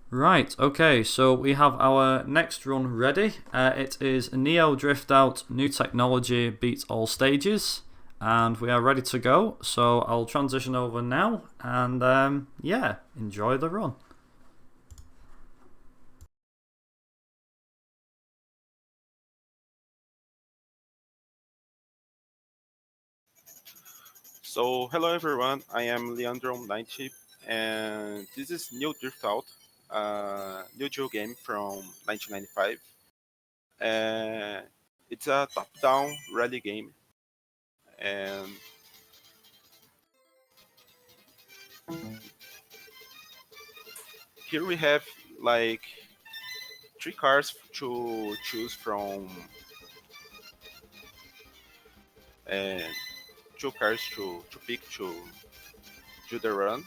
Right, okay, so we have our next run ready. It is Neo Drift Out New Technology Beats All Stages, and we are ready to go. So I'll transition over now, and yeah, enjoy the run. So, hello everyone, I am Leandrom90, and this is New Drift Out, a new dual game from 1995. Uh, it's a top-down rally game, and here we have like three cars to choose from, and two cars to pick to do the run.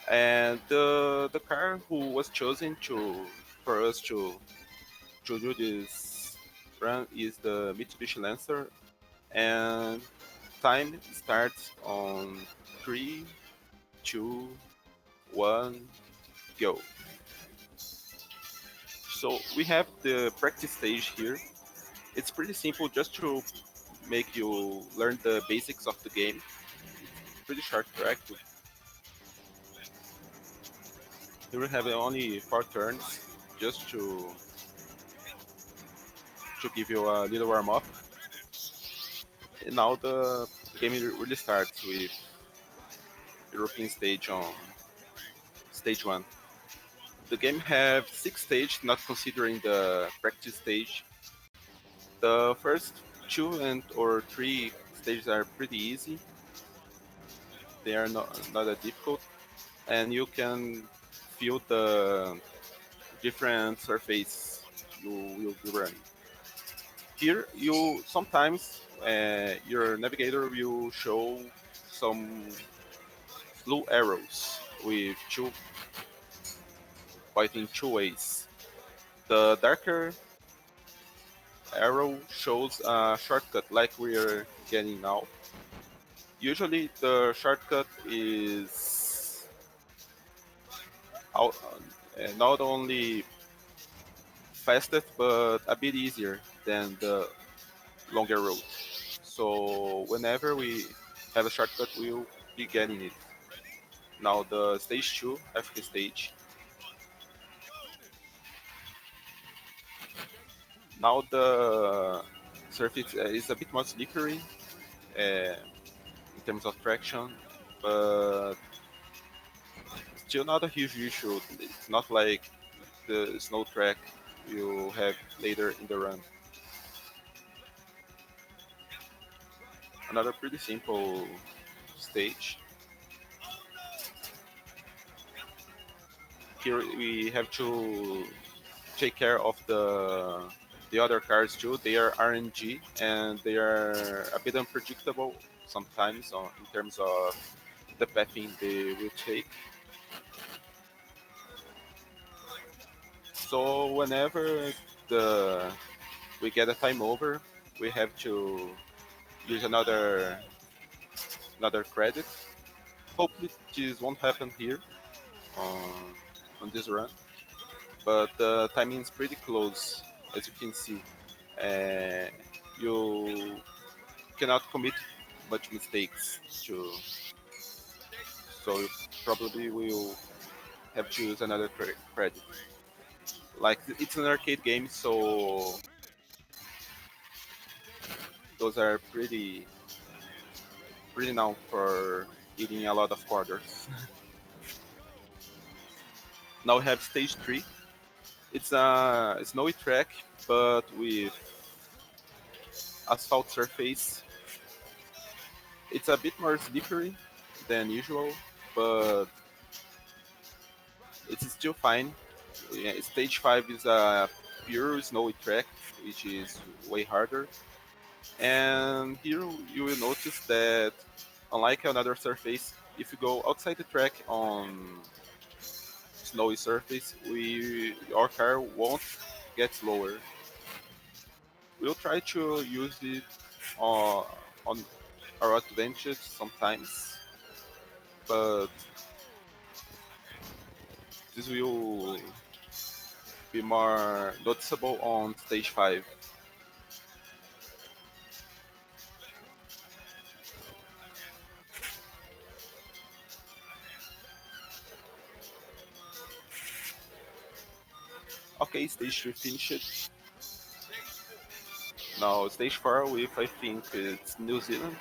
And the car who was chosen for us to do this run is the Mitsubishi Lancer, and time starts on 3, 2, 1, go. So we have the practice stage here. It's pretty simple, just to make you learn the basics of the game. Pretty short track. Here we have only 4 turns, just to give you a little warm up. And now the game really starts with European stage on stage 1. The game have 6 stages, not considering the practice stage. The first 2 or 3 stages are pretty easy. They are not that difficult, and you can feel the different surface you will be running. Here, you sometimes your navigator will show some blue arrows with two pointing two ways. The darker arrow shows a shortcut like we're getting now. Usually the shortcut is out, not only fastest but a bit easier than the longer road. So whenever we have a shortcut, we'll be getting it. Now the stage 2, after stage. Now the surface is a bit more slippery in terms of traction, but still not a huge issue. It's not like the snow track you have later in the run. Another pretty simple stage. Here we have to take care of the other cars too. They are RNG and they are a bit unpredictable sometimes in terms of the pathing they will take. So whenever the we get a time over, we have to use another credit. Hopefully this won't happen here on this run, but the timing is pretty close, as you can see. Uh, you cannot commit much mistakes to, so you probably will have to use another credit. Like it's an arcade game, so those are pretty known for eating a lot of quarters. Now we have stage 3. It's a snowy track, but with asphalt surface. It's a bit more slippery than usual, but it's still fine. Yeah, stage 5 is a pure snowy track, which is way harder. And here you will notice that, unlike another surface, if you go outside the track on snowy surface, our car won't get slower. We'll try to use it on our advantage sometimes, but This will be more noticeable on stage 5. Okay, stage 3 finished. Now stage 4 with, I think it's New Zealand.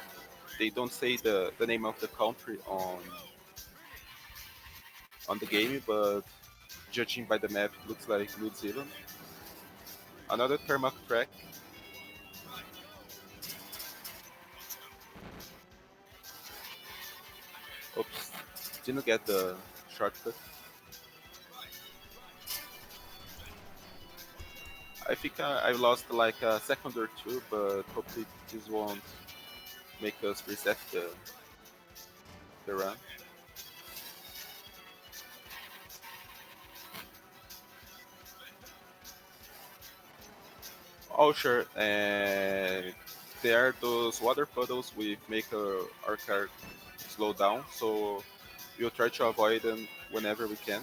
They don't say the name of the country on the game, but judging by the map, it looks like New Zealand. Another tarmac track. Oops, didn't get the shortcut. I think I lost like a second or two, but hopefully this won't make us reset the run. Oh sure, and there are those water puddles we make our car slow down, so we'll try to avoid them whenever we can.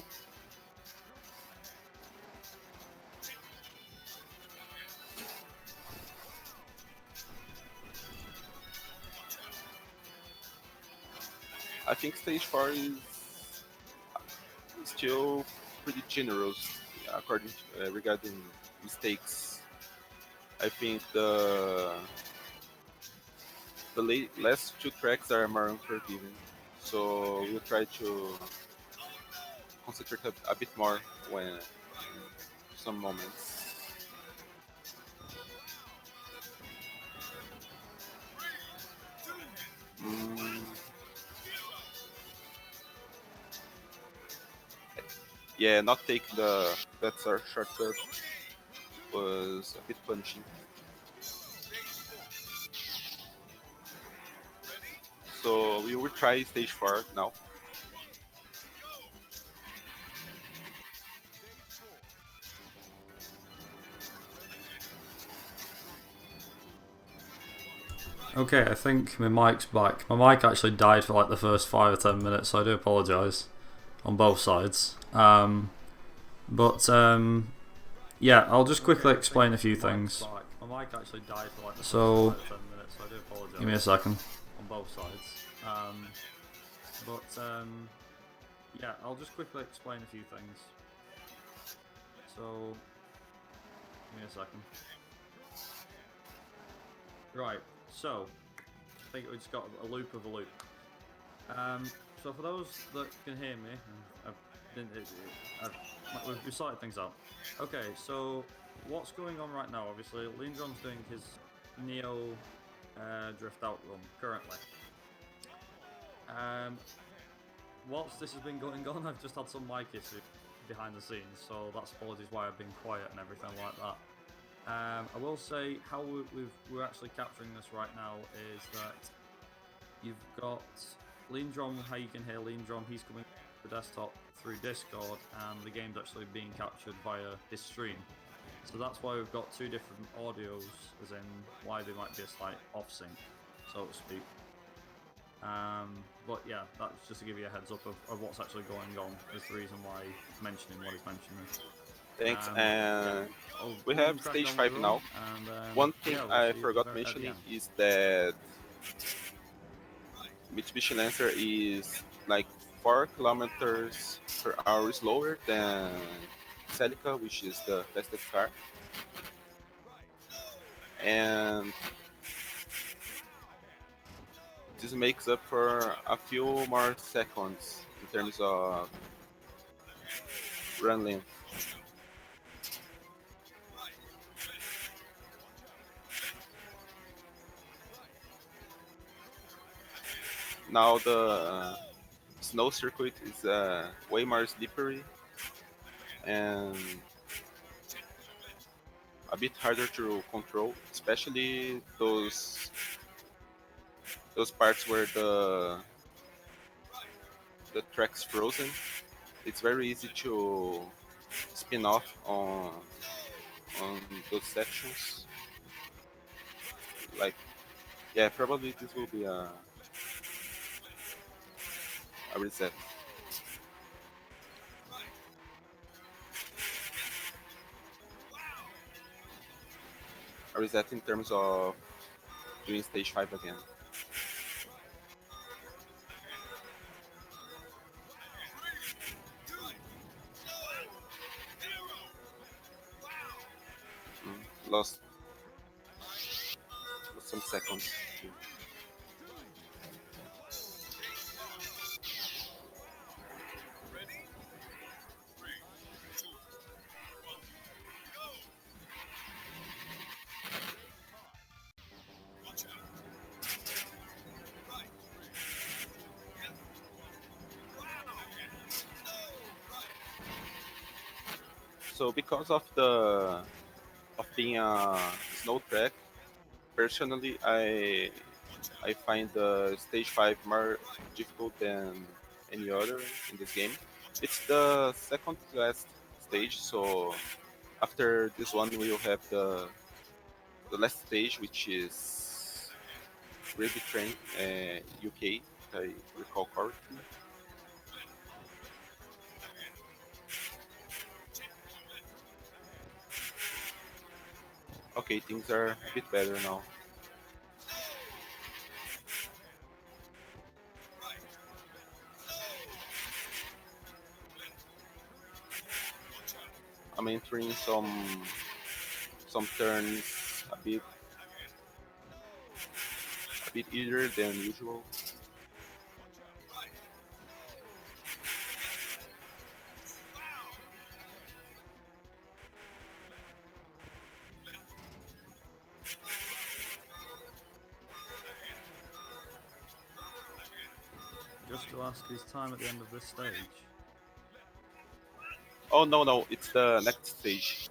I think stage 4 is still pretty generous according to, regarding mistakes. I think the last two tracks are more unforgiving, so we'll try to concentrate a bit more when some moments. Mm, yeah, not taking the that shortcut was a bit punishing. So we will try stage 4 now. Okay, I think my mic's back. My mic actually died for like the first 5 or 10 minutes, so I do apologise on both sides. But yeah, I'll just quickly explain a few things. My mic actually died for like the So, first 5 or 10 minutes, so I do apologize. give me a second. On both sides. But yeah, I'll just quickly explain a few things. So, give me a second. Right, so I think we just got a loop of a loop. So for those that can hear me, we've sorted things out. Okay, so what's going on right now? Obviously, Leandrom's doing his Neo drift out run currently. Whilst this has been going on, I've just had some mic issues behind the scenes, so that's apologies why I've been quiet and everything like that. I will say how we're actually capturing this right now is that you've got Leandrom, how you can hear Leandrom, he's coming to the desktop through Discord, and the game's actually being captured via his stream. So that's why we've got two different audios, as in why they might be a slight off-sync, so to speak. But yeah, that's just to give you a heads up of what's actually going on, is the reason why he's mentioning what he's mentioning. Thanks, and we have stage 5 now. One thing I forgot mentioning is that Mitsubishi Lancer is like 4 kilometers per hour slower than Celica, which is the fastest car. And this makes up for a few more seconds in terms of run length. Now the snow circuit is way more slippery and a bit harder to control, especially those parts where the track's frozen. It's very easy to spin off on those sections. Like, yeah, probably this will be a reset. Or is that in terms of doing stage 5 again? Lost some seconds. So because of being a snow track, personally I find the stage 5 more difficult than any other in this game. It's the second to last stage, so after this one we'll have the last stage, which is Ruby Train UK, if I recall correctly. Okay, things are a bit better now. I'm entering some turns a bit easier than usual. Just to ask his time at the end of this stage. Oh no, it's the next stage.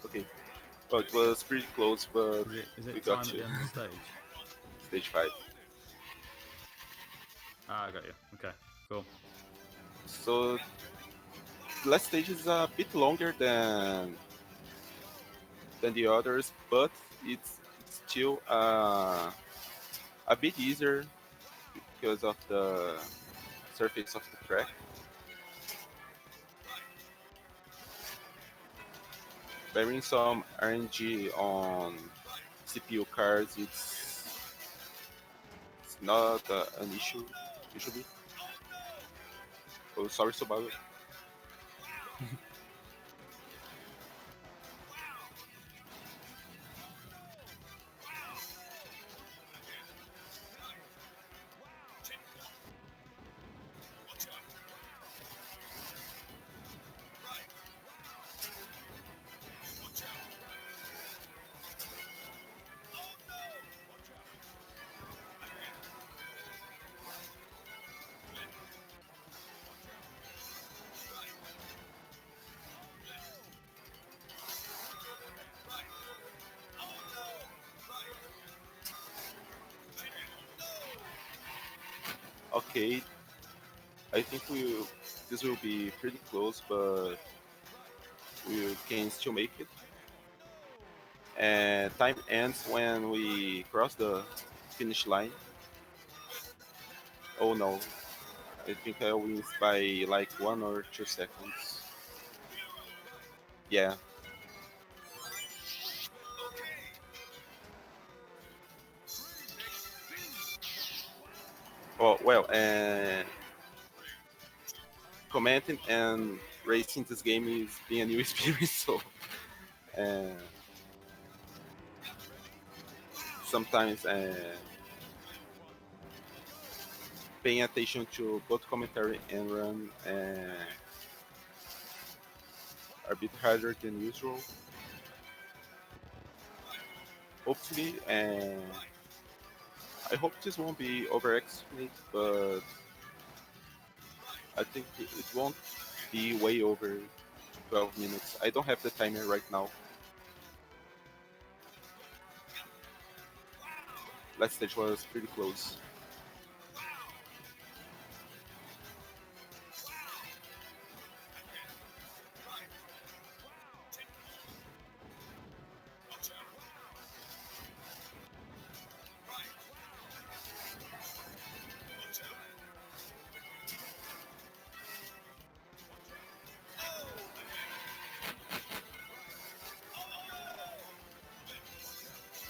Okay, well it was pretty close, but Is we it time got at you. the end of the stage? Stage 5. Ah, I got you. Okay, cool. So the last stage is a bit longer than the others, but it's still a bit easier because of the surface of the track. Bearing some RNG on CPU cards, it's not an issue usually. Oh, sorry, Subaru. Okay, I think this will be pretty close, but we can still make it. And time ends when we cross the finish line. Oh no, I think I win by like 1 or 2 seconds. Yeah. Oh well, and commenting and racing this game is being a new experience. So uh, sometimes paying attention to both commentary and run are a bit harder than usual. Hopefully, I hope this won't be overestimated, but I think it won't be way over 12 minutes. I don't have the timer right now. Last stage was pretty close.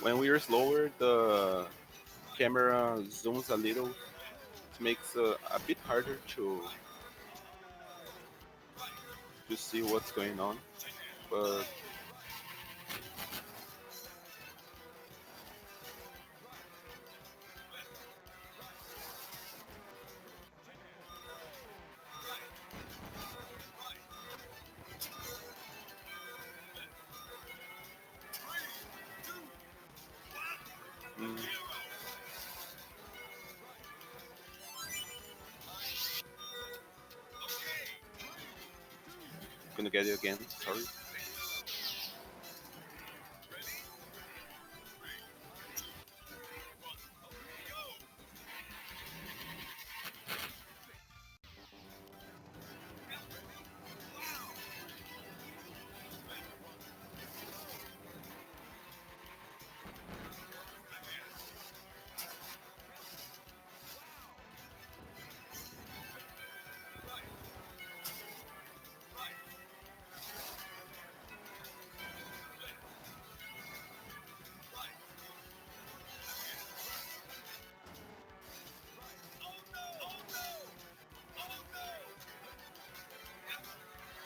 when we are slower, the camera zooms a little. It makes a bit harder to see what's going on. But mm, gonna get it again. Sorry.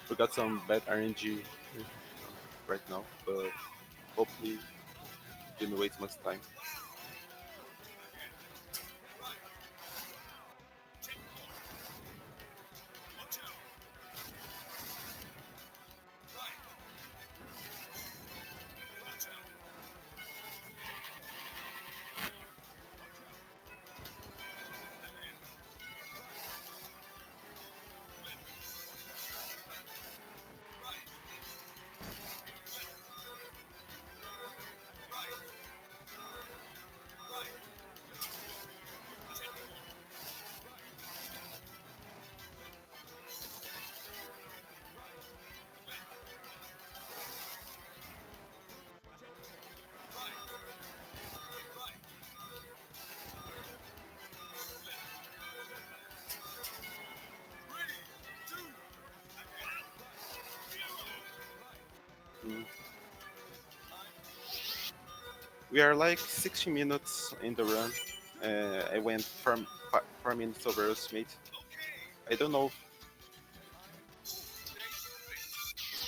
We got some bad RNG right now, but hopefully didn't waste much time. Mm. We are like 60 minutes in the run. I went from 4 minutes over estimate. I don't know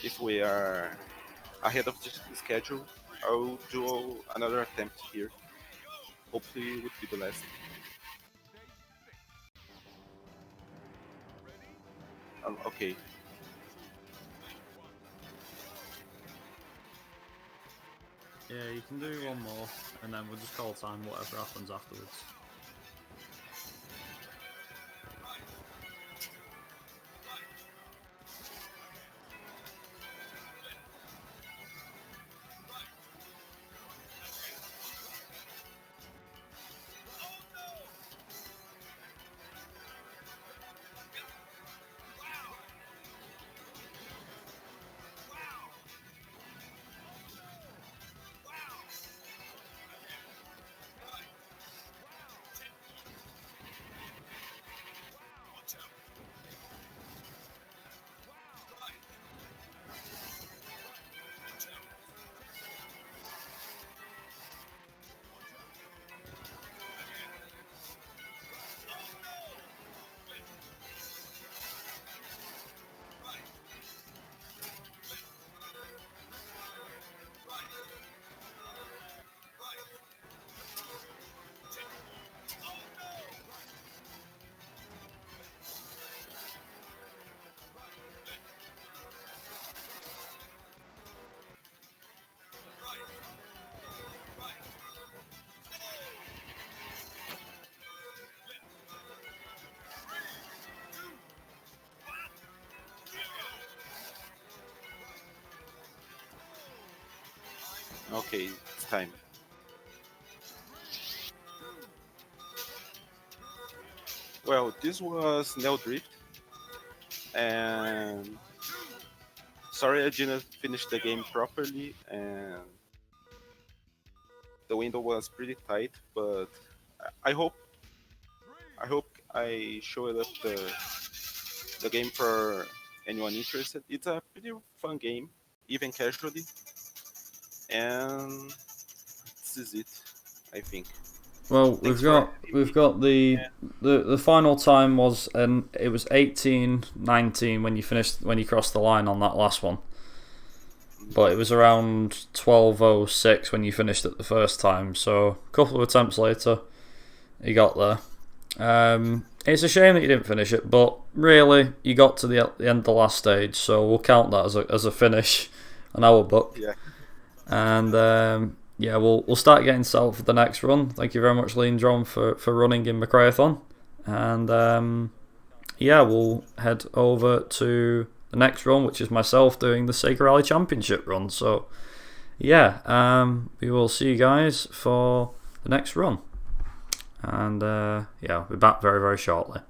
if we are ahead of the schedule. I'll do another attempt here. Hopefully, it would be the last. Okay. Yeah, you can do one more, and then we'll just call time whatever happens afterwards. Okay, it's time. Well, this was Neo Drift, and sorry I didn't finish the game properly, and the window was pretty tight. But I hope I showed up the game for anyone interested. It's a pretty fun game, even casually, and this is it, I think. Well, Thanks we've got the final time was, and it was 18:19 when you crossed the line on that last one. But it was around 12:06 when you finished it the first time. So a couple of attempts later, you got there. It's a shame that you didn't finish it, but really you got to the end of the last stage, so we'll count that as a finish on our book. Yeah. And yeah, we'll start getting set up for the next run. Thank you very much, Leandrom, for running in McRaeathon. And yeah, we'll head over to the next run, which is myself doing the Sega Rally Championship run. So yeah, we will see you guys for the next run. And yeah, I'll be back very, very shortly.